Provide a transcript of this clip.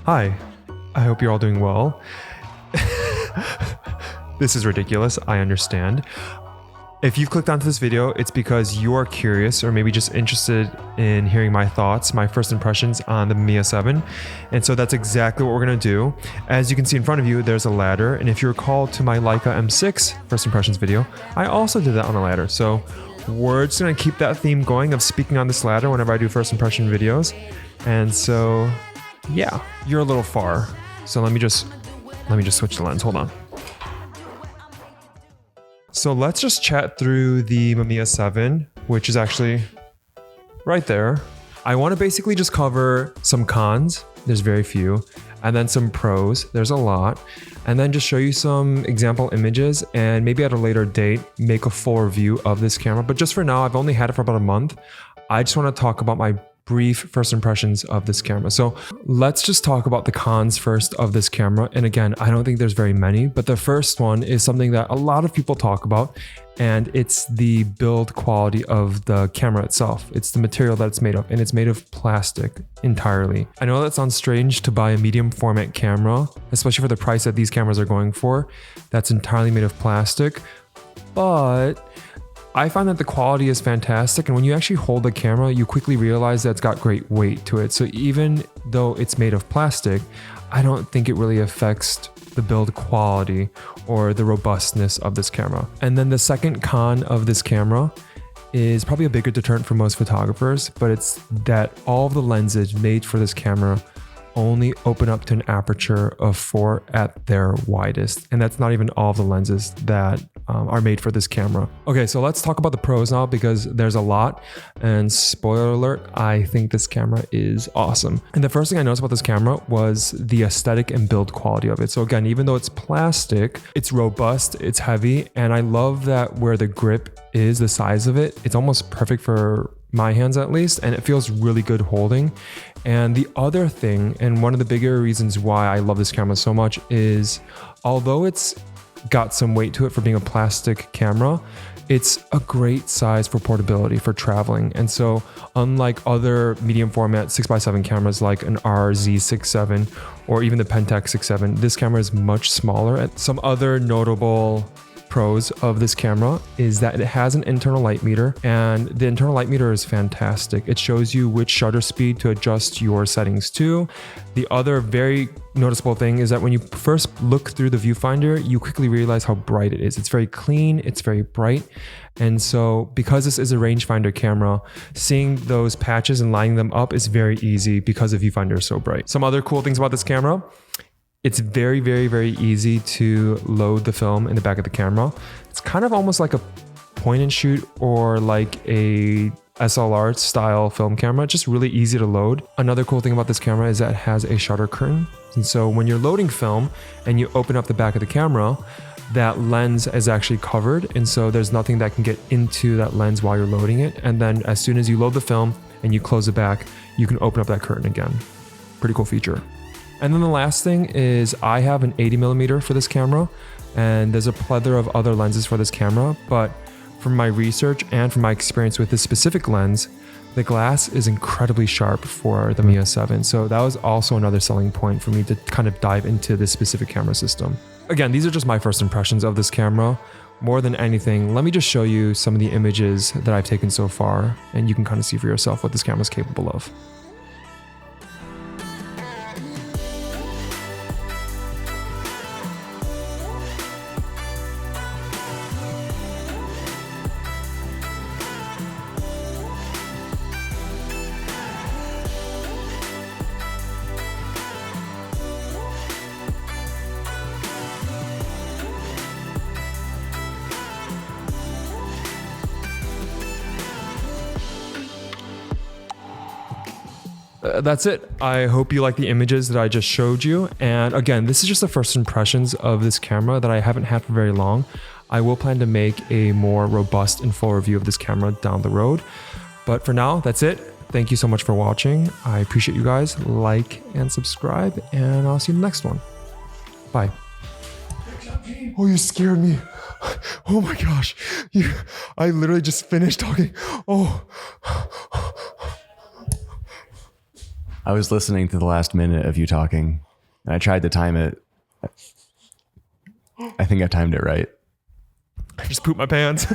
Hi, I hope you're all doing well. This is ridiculous, I understand. If you've clicked onto this video, it's because you are curious or maybe just interested in hearing my thoughts, my first impressions on the Mamiya 7. And so that's exactly what we're gonna do. As you can see in front of you, there's a ladder. And if you recall to my Leica M6 first impressions video, I also did that on a ladder. So we're just gonna keep that theme going of speaking on this ladder whenever I do first impression videos. And so, yeah, you're a little far. So let me just switch the lens, hold on. So let's just chat through the Mamiya 7, which is actually right there. I want to basically just cover some cons, there's very few, and then some pros, there's a lot, and then just show you some example images and maybe at a later date, make a full review of this camera. But just for now, I've only had it for about a month. I just want to talk about my brief first impressions of this camera. So let's just talk about the cons first of this camera. And again, I don't think there's very many, but the first one is something that a lot of people talk about, and it's the build quality of the camera itself. It's the material that it's made of, and it's made of plastic entirely. I know that sounds strange to buy a medium format camera, especially for the price that these cameras are going for, that's entirely made of plastic, but I find that the quality is fantastic, and when you actually hold the camera, you quickly realize that it's got great weight to it. So even though it's made of plastic, I don't think it really affects the build quality or the robustness of this camera. And then the second con of this camera is probably a bigger deterrent for most photographers, but it's that all of the lenses made for this camera only open up to an aperture of 4 at their widest. And that's not even all of the lenses that are made for this camera. Okay, so let's talk about the pros now because there's a lot. And spoiler alert, I think this camera is awesome. And the first thing I noticed about this camera was the aesthetic and build quality of it. So again, even though it's plastic, it's robust, it's heavy, and I love that where the grip is, the size of it, it's almost perfect for my hands at least, and it feels really good holding. And the other thing, and one of the bigger reasons why I love this camera so much, is although it's got some weight to it for being a plastic camera, it's a great size for portability for traveling. And so unlike other medium format 6x7 cameras like an RZ67 or even the Pentax 6.7, this camera is much smaller. And some other notable pros of this camera is that it has an internal light meter, and the internal light meter is fantastic. It shows you which shutter speed to adjust your settings to. The other very noticeable thing is that when you first look through the viewfinder, you quickly realize how bright it is. It's very clean, it's very bright. And so because this is a rangefinder camera, seeing those patches and lining them up is very easy because the viewfinder is so bright. Some other cool things about this camera: it's very, very, very easy to load the film in the back of the camera. It's kind of almost like a point and shoot or like a SLR style film camera. It's just really easy to load. Another cool thing about this camera is that it has a shutter curtain. And so when you're loading film and you open up the back of the camera, that lens is actually covered. And so there's nothing that can get into that lens while you're loading it. And then as soon as you load the film and you close it back, you can open up that curtain again. Pretty cool feature. And then the last thing is I have an 80mm for this camera, and there's a plethora of other lenses for this camera, but from my research and from my experience with this specific lens, the glass is incredibly sharp for the Mamiya 7. So that was also another selling point for me to kind of dive into this specific camera system. Again, these are just my first impressions of this camera. More than anything, let me just show you some of the images that I've taken so far, and you can kind of see for yourself what this camera is capable of. That's it. I hope you like the images that I just showed you. And again, this is just the first impressions of this camera that I haven't had for very long. I will plan to make a more robust and full review of this camera down the road. But for now, that's it. Thank you so much for watching. I appreciate you guys. Like and subscribe, and I'll see you in the next one. Bye. Oh, you scared me. Oh my gosh. I literally just finished talking. Oh. I was listening to the last minute of you talking, and I tried to time it. I think I timed it right. I just pooped my pants.